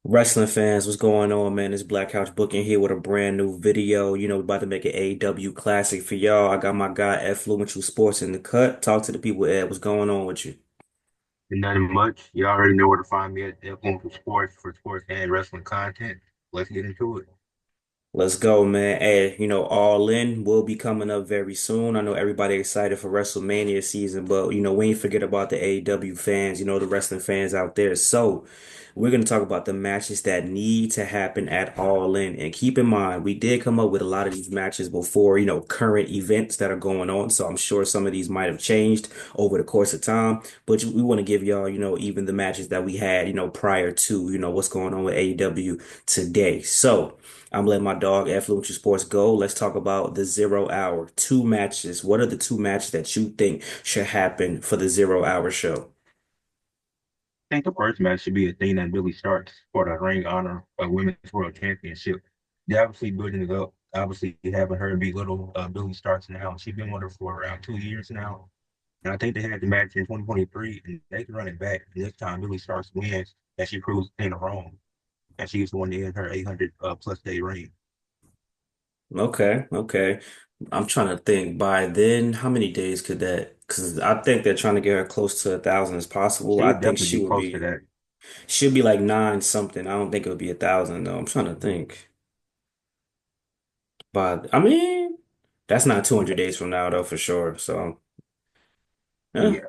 Wrestling fans, what's going on, man? It's Black Couch Booking here with a brand new video. We about to make an AEW classic for y'all. I got my guy Affluential Sports in the cut. Talk to the people, Ed. What's going on with you? And nothing much. You already know where to find me at for Sports for sports and wrestling content. Let's get into it. Let's go, man. Hey, All In will be coming up very soon. I know everybody excited for WrestleMania season, but we ain't forget about the AEW fans, the wrestling fans out there. So we're gonna talk about the matches that need to happen at All In. And keep in mind, we did come up with a lot of these matches before, current events that are going on. So I'm sure some of these might have changed over the course of time. But we want to give y'all, even the matches that we had, prior to, what's going on with AEW today. So I'm letting my dog Affluential Sports go. Let's talk about the 0 hour. Two matches. What are the two matches that you think should happen for the 0 hour show? I think the first match should be a thing that really starts for the Ring Honor Women's World Championship. They're obviously building it up. Obviously, you haven't heard belittle Billy Starks now. She's been with her for around 2 years now. And I think they had the match in 2023, and they can run it back. And this time, Billy Starks wins, and she proves Dana wrong. And she's the one to end her 800 plus day reign. Okay, okay. I'm trying to think by then, how many days could that? Because I think they're trying to get her close to 1,000 as possible. She I would think definitely be close to that. she'll be like nine something. I don't think it'll be 1,000 though. I'm trying to think. But I mean, that's not 200 days from now though, for sure. So, yeah. Yeah.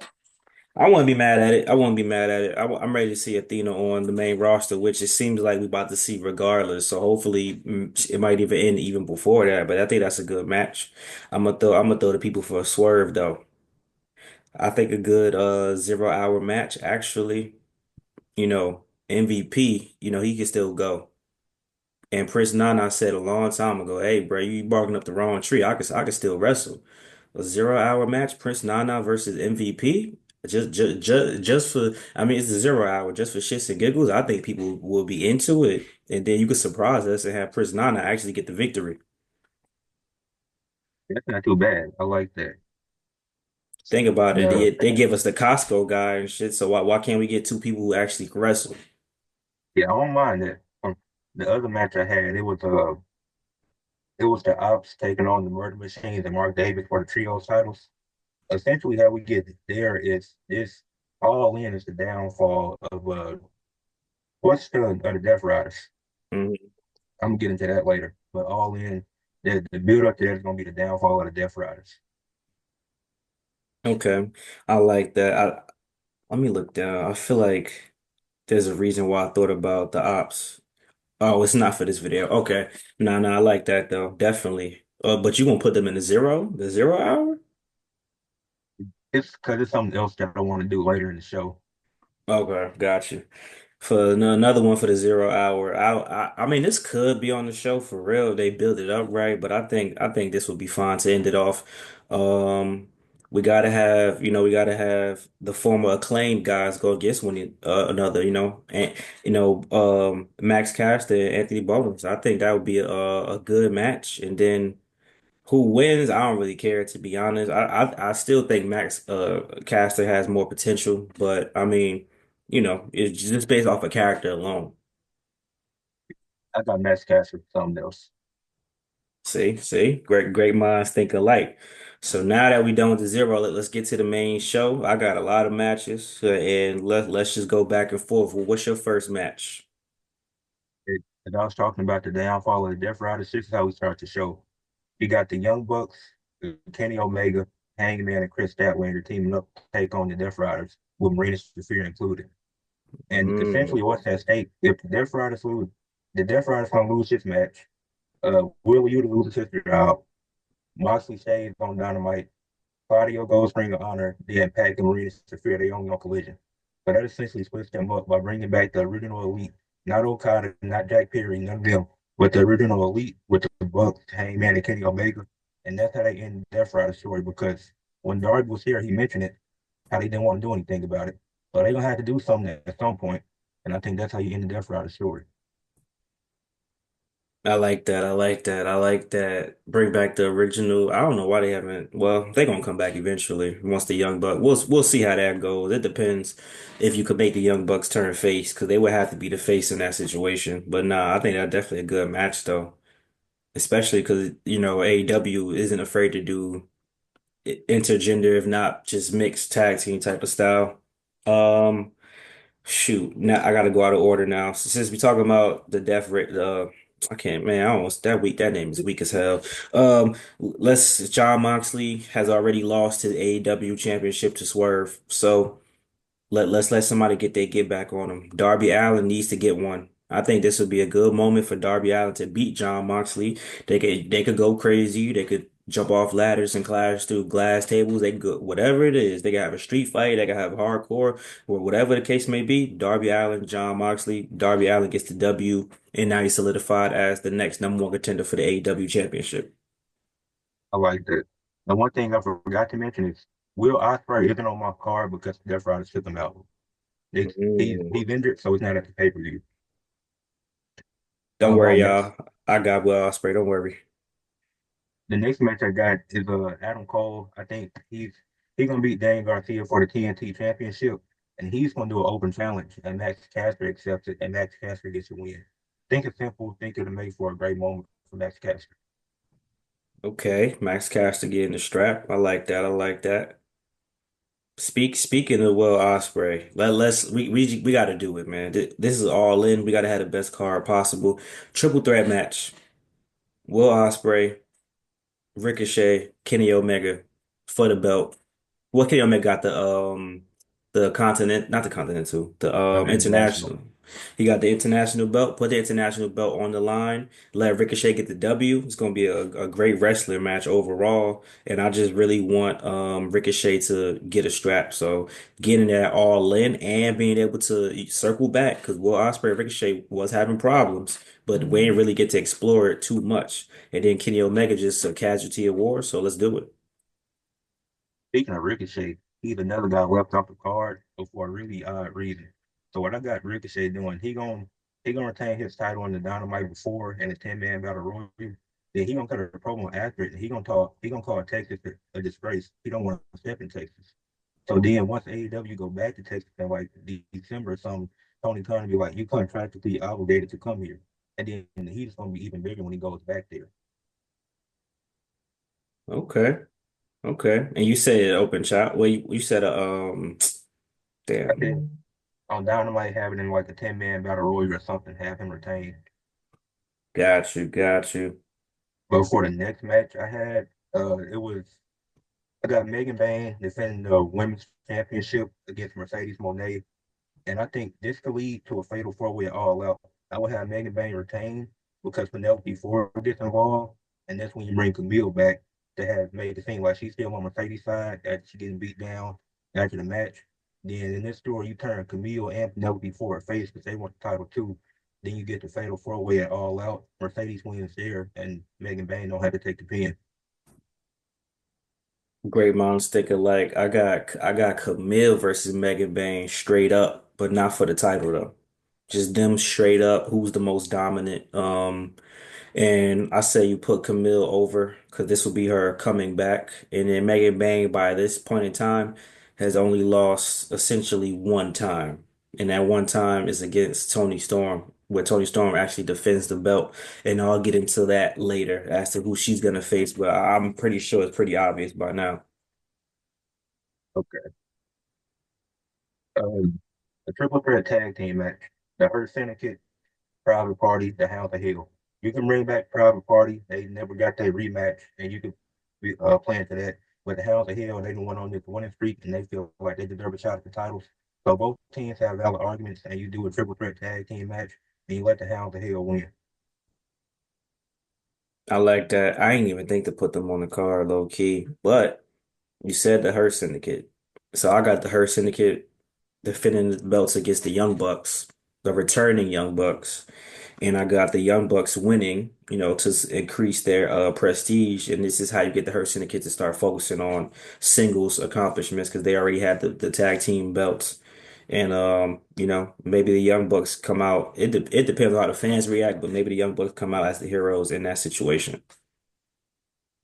I wouldn't be mad at it. I wouldn't be mad at it. I'm ready to see Athena on the main roster, which it seems like we're about to see regardless. So hopefully it might even end even before that. But I think that's a good match. I'm gonna throw the people for a swerve though. I think a good 0 hour match actually, MVP, he can still go. And Prince Nana said a long time ago, "Hey, bro, you barking up the wrong tree. I could still wrestle." A 0 hour match, Prince Nana versus MVP. Just for, I mean, it's a 0 hour just for shits and giggles. I think people will be into it, and then you could surprise us and have Prince Nana actually get the victory. That's not too bad. I like that. Think about it. Uh, They give us the Costco guy and shit. So why can't we get two people who actually can wrestle? yeah, I don't mind that. The other match I had, it was the Ops taking on the Murder Machines and Mark Davis for the trio titles. Essentially, how we get there is this all in is the downfall of what's the Death Riders. Mhm. I'm gonna get into that later, but all in the build up there is gonna be the downfall of the Death Riders. Okay, I like that. Let me look down. I feel like there's a reason why I thought about the ops. Oh, it's not for this video. Okay. No, I like that though. Definitely. But you gonna put them in the 0 hour? It's because it's something else that I want to do later in the show. Okay, got you. For another one for the 0 hour. I mean this could be on the show for real. They build it up right, but I think this would be fine to end it off. Um we gotta have the former acclaimed guys go against another, and Max Caster and Anthony Bowens. I think that would be a good match. And then who wins, I don't really care to be honest. I still think Max Caster has more potential, but I mean, it's just based off of character alone. I got Max Caster for something else. See, great minds think alike. So now that we done with the 0, let's get to the main show. I got a lot of matches, and let's just go back and forth. Well, what's your first match? And I was talking about the downfall of the Death Riders. This is how we start the show. You got the Young Bucks, Kenny Omega, Hangman, and Chris Statlander teaming up to take on the Death Riders, with Marina Shafir included. And Mm, essentially, what's at stake? If the Death Riders lose, the Death Riders gonna lose this match. Will Yuta loses his sister out. Moxley stays on Dynamite. Claudio goes Ring of Honor. Then Pac and Marina Shafir they only on Collision. So that essentially splits them up by bringing back the original Elite, not Okada, not Jack Perry, none of them, but the original Elite with the Bucks, Hangman, and Kenny Omega. And that's how they end Death Rider story because when Darby was here, he mentioned it, how they didn't want to do anything about it. So they're gonna have to do something at some point. And I think that's how you end the Death Rider story. I like that. I like that. I like that. Bring back the original. I don't know why they haven't. Well, they're gonna come back eventually once the Young Buck. We'll see how that goes. It depends if you could make the Young Bucks turn face because they would have to be the face in that situation. But nah, I think that's definitely a good match though, especially because AEW isn't afraid to do intergender, if not just mixed tag team type of style. Um. Shoot, now I gotta go out of order now. Since we talking about the death rate, I can't, man, I almost that weak. That name is weak as hell. Let's. John Moxley has already lost his AEW championship to Swerve, so. Let's let somebody get their get back on him. Darby Allin needs to get one. I think this would be a good moment for Darby Allin to beat John Moxley. They could go crazy. They could jump off ladders and clash through glass tables. They could go, whatever it is. They could have a street fight. They could have hardcore or whatever the case may be. Darby Allin, John Moxley. Darby Allin gets the W, and now he's solidified as the next number one contender for the AEW championship. I like that. The one thing I forgot to mention is Will Ospreay isn't on my card because Death Rider took him out. Mm. He's injured, so he's not at the pay-per-view. Don't worry, Next y'all. I got Will Ospreay. Don't worry. the next match I got is Adam Cole. I think he's gonna beat Daniel Garcia for the TNT Championship, and he's gonna do an open challenge, and Max Caster accepts it, and Max Caster gets a win. Think it's simple. Think it'll make for a great moment for Max Caster. Okay, Max Caster getting the strap. I like that. I like that. Speaking of Will Ospreay, we got to do it, man. This is all in. We got to have the best card possible. Triple threat match. Will Ospreay, Ricochet, Kenny Omega for the belt. What Kenny Omega got the continent, not the continental, the International. international. He got the international belt. Put the international belt on the line. Let Ricochet get the W. It's gonna be a great wrestling match overall. And I just really want Ricochet to get a strap. So getting that all in and being able to circle back because Will Ospreay and Ricochet was having problems, but we didn't really get to explore it too much. And then Kenny Omega just a casualty of war. So let's do it. Speaking of Ricochet, he's another guy left off the card for a really odd reason. So what I got Ricochet doing, he gonna retain his title on the Dynamite before and the 10-man battle royal. Then he gonna cut a promo after it, and he gonna call Texas a disgrace. He don't want to step in Texas. So then once AEW go back to Texas in like December or something, Tony Khan be like, you contractually obligated to come here. And then he's gonna be even bigger when he goes back there. Okay. Okay. And you said open shot. Well, you said I said damn. on Dynamite have it in like a 10-man battle royal or something, have him retain. Got you, got you. But for the next match I had, I got Megan Bayne defending the women's championship against Mercedes Moné. And I think this could lead to a fatal four-way all out. I would have Megan Bayne retain because Penelope Ford gets involved. And that's when you bring Camille back to have made it seem like she's still on Mercedes' side after she getting beat down after the match. Then in this story, you turn Camille and Penelope Ford face because they want the title too. Then you get the fatal four-way at all out. Mercedes wins there, and Megan Bayne don't have to take the pin. Great minds stick alike. I got Camille versus Megan Bayne straight up, but not for the title though. Just them straight up. Who's the most dominant? And I say you put Camille over because this will be her coming back. And then Megan Bang by this point in time has only lost essentially one time. And that one time is against Tony Storm, where Tony Storm actually defends the belt. And I'll get into that later as to who she's gonna face, but I'm pretty sure it's pretty obvious by now. Okay. Um, a triple threat tag team match. The Hurt Syndicate, Private Party, the Hound of Hell. You can bring back Private Party. They never got their rematch, and you can plan for that. But the Hounds of Hell, they done went on this winning streak, and they feel like they deserve a shot at the titles. So both teams have valid arguments, and you do a triple threat tag team match, and you let the Hounds of Hell win. I like that. I ain't even think to put them on the card low key, but you said the Hurt Syndicate. So I got the Hurt Syndicate defending the belts against the Young Bucks, the returning Young Bucks. And I got the Young Bucks winning, to increase their prestige. And this is how you get the Hurt Syndicate to start focusing on singles accomplishments because they already had the tag team belts. And maybe the Young Bucks come out. It depends on how the fans react, but maybe the Young Bucks come out as the heroes in that situation.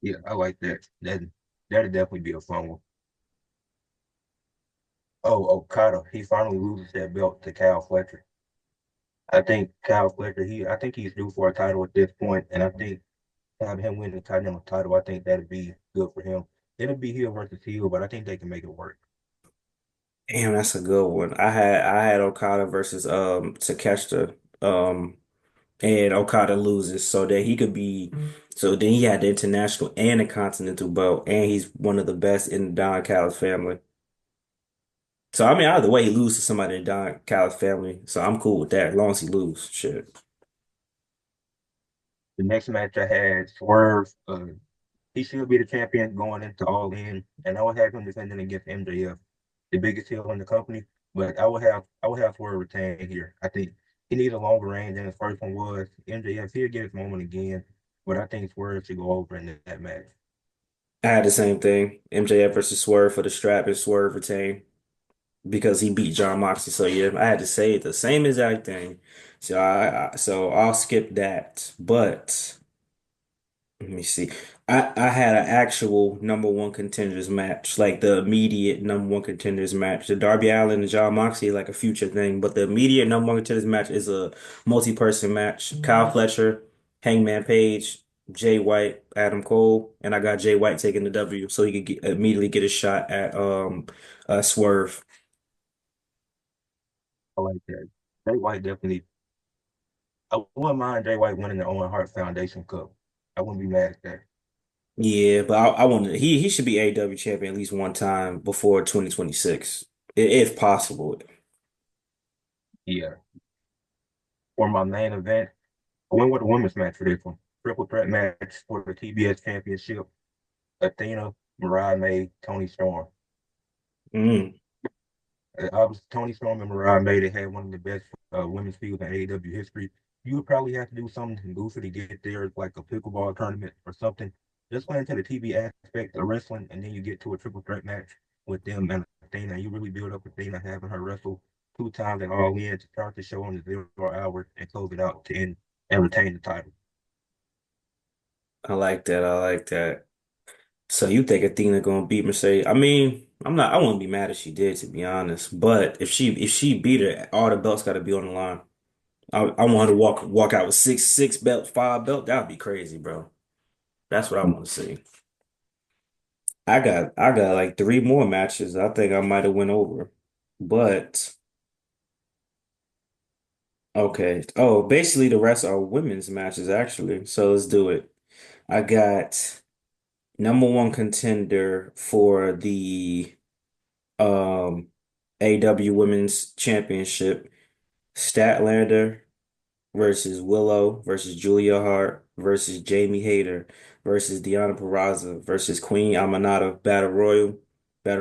Yeah, I like that. That'd definitely be a fun one. Oh, Okada, he finally loses that belt to Kyle Fletcher. I think Kyle Fletcher, I think he's due for a title at this point, and I think having him win the Continental title, I think that'd be good for him. It'll be heel versus heel, but I think they can make it work. Damn, that's a good one. I had Okada versus Takeshita. And Okada loses so that he could be so then he had the international and the continental belt, and he's one of the best in the Don Callis family. So I mean, either way, he loses to somebody in the Don Callis family. So I'm cool with that, as long as he lose. Shit. The next match I had Swerve. He should be the champion going into All In, and I would have him defending against MJF, the biggest heel in the company. But I would have Swerve retain here. I think he needs a longer reign than his first one was. MJF, he'll get his moment again, but I think Swerve should go over in that match. I had the same thing. MJF versus Swerve for the strap, and Swerve retained because he beat John Moxley. So yeah, I had to say the same exact thing. So so I'll skip that. But let me see. I had an actual number one contenders match, like the immediate number one contenders match. The Darby Allin and John Moxley like a future thing, but the immediate number one contenders match is a multi-person match. Kyle Fletcher, Hangman Page, Jay White, Adam Cole, and I got Jay White taking the W, so he could immediately get a shot at Swerve. I like that. Jay White definitely. I wouldn't mind Jay White winning the Owen Hart Foundation Cup. I wouldn't be mad at that. Yeah, but I want he should be AEW champion at least one time before 2026, if possible. Yeah. For my main event, I went with a women's match for this one. Triple threat match for the TBS Championship. Athena, Mariah May, Tony Storm. Mm. Obviously, Tony Storm and Mariah May, they had one of the best women's fields in AEW history. You would probably have to do something goofy to get there, like a pickleball tournament or something. Just play into the TV aspect of wrestling, and then you get to a triple threat match with them and Athena. You really build up Athena having her wrestle two times at All In to start the show on the 0 hour and close it out to end and retain the title. I like that. I like that. So you think Athena gonna beat Mercedes? I mean, I wouldn't be mad if she did, to be honest. But if she beat her, all the belts got to be on the line. I want her to walk out with six belt, five belt. That would be crazy, bro. That's what I want to see. I got like three more matches. I think I might have went over, but okay. Oh, basically the rest are women's matches actually. So let's do it. I got number one contender for the um AW Women's Championship, Statlander versus Willow versus Julia Hart versus Jamie Hayter versus Deonna Purrazzo versus Queen Aminata Battle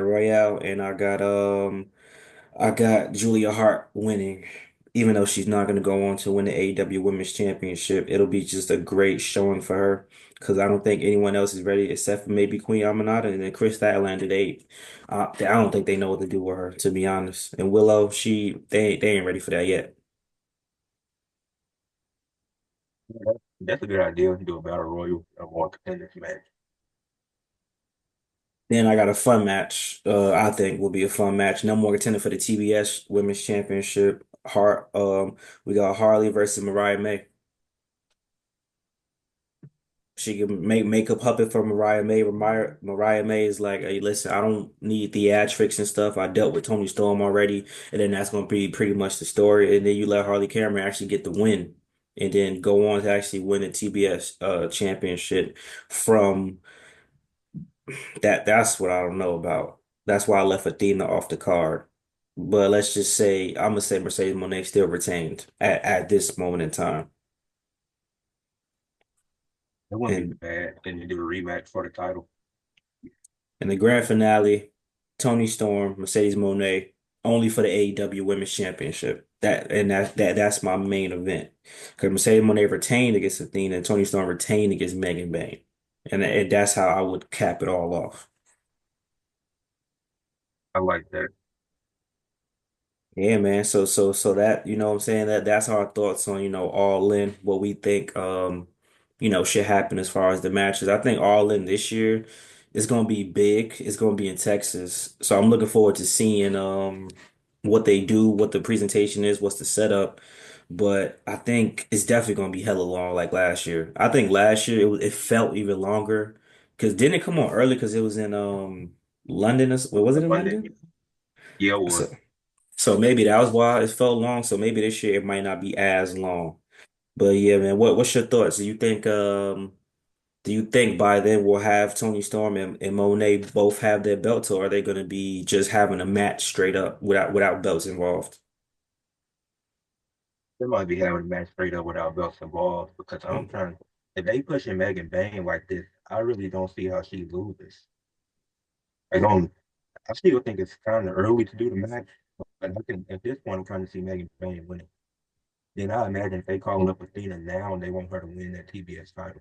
Royale, and I got Julia Hart winning. Even though she's not going to go on to win the AEW Women's Championship, it'll be just a great showing for her because I don't think anyone else is ready except for maybe Queen Aminata and then Chris Statlander. I don't think they know what to do with her, to be honest. And Willow, they ain't ready for that yet. That's a good idea to do a battle royal of one contenders match. Then I got a fun match. I think will be a fun match. No more contender for the TBS Women's Championship. We got Harley versus Mariah May. She can make a puppet for Mariah May. Mariah May is like, hey, listen, I don't need theatrics and stuff. I dealt with Tony Storm already, and then that's gonna be pretty much the story. And then you let Harley Cameron actually get the win, and then go on to actually win the TBS championship from that. That's what I don't know about. That's why I left Athena off the card. But let's just say I'm gonna say Mercedes Moné still retained at this moment in time. It wouldn't be And bad. Then you do a rematch for the title. in the grand finale, Tony Storm, Mercedes Moné, only for the AEW Women's Championship. That's my main event. Because Mercedes Moné retained against Athena and Tony Storm retained against Megan Bayne. And that's how I would cap it all off. I like that. Yeah, man. So that, you know what I'm saying, that's our thoughts on, All In, what we think should happen as far as the matches. I think All In this year is gonna be big. It's gonna be in Texas. So I'm looking forward to seeing what they do, what the presentation is, what's the setup. But I think it's definitely gonna be hella long like last year. I think last year it felt even longer. Cause didn't it come on early because it was in London or, was it in London, London? yeah, it So was. so maybe that was why it felt long. So maybe this year it might not be as long. But yeah, man, what's your thoughts? Do you think by then we'll have Tony Storm and Monet both have their belts, or are they gonna be just having a match straight up without belts involved? They might be having a match straight up without belts involved because I'm Hmm. trying. If they pushing Megan Bayne like this, I really don't see how she loses. I don't. I still think it's kind of early to do the match, but I can, at this point, I'm trying to see Megan Bayne winning. Then I imagine if they calling up Athena now and they want her to win that TBS title.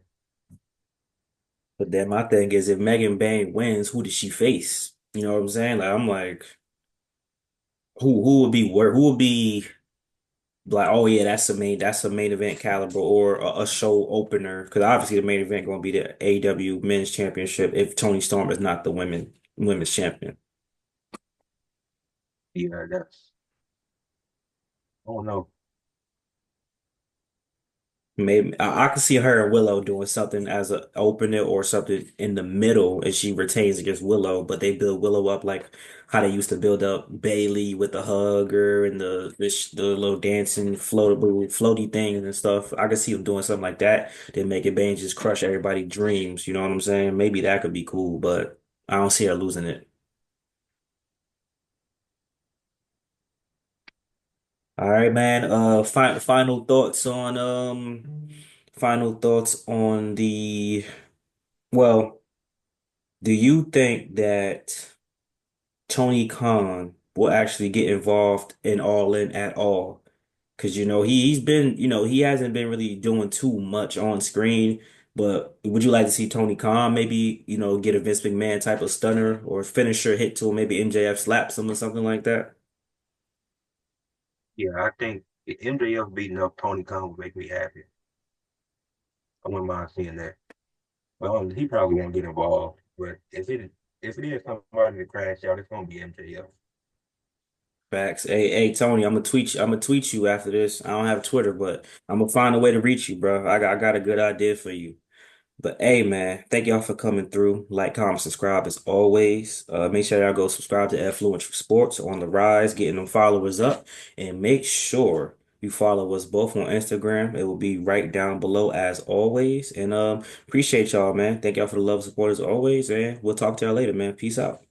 But then my thing is, if Megan Bayne wins, who does she face? You know what I'm saying? Like I'm like, who would be where? Who would be like, oh yeah, that's a main event caliber or a show opener? Because obviously the main event going to be the AEW Men's Championship if Tony Storm is not the women's champion. Yeah, that's. I don't know. Maybe I could see her and Willow doing something as a opener or something in the middle, and she retains against Willow. But they build Willow up like how they used to build up Bailey with the hugger and the little dancing floaty things and stuff. I could see them doing something like that. Then make it Bane just crush everybody's dreams. You know what I'm saying? Maybe that could be cool, but I don't see her losing it. All right, man. Final thoughts on the well. Do you think that Tony Khan will actually get involved in All In at all? Because he hasn't been really doing too much on screen. But would you like to see Tony Khan maybe, get a Vince McMahon type of stunner or finisher hit to him, maybe MJF slaps him or something like that? Yeah, I think if MJF beating up Tony Khan would make me happy. I wouldn't mind seeing that. Well, he probably won't get involved, but if it is somebody to crash out, it's gonna be MJF. Facts. Hey, Tony, I'm gonna tweet you after this. I don't have Twitter, but I'm gonna find a way to reach you, bro. I got a good idea for you. But hey, man, thank y'all for coming through. Like, comment, subscribe as always. Make sure y'all go subscribe to Affluential Sports on the rise, getting them followers up, and make sure you follow us both on Instagram. It will be right down below as always. And appreciate y'all, man. Thank y'all for the love and support as always, and we'll talk to y'all later, man. Peace out.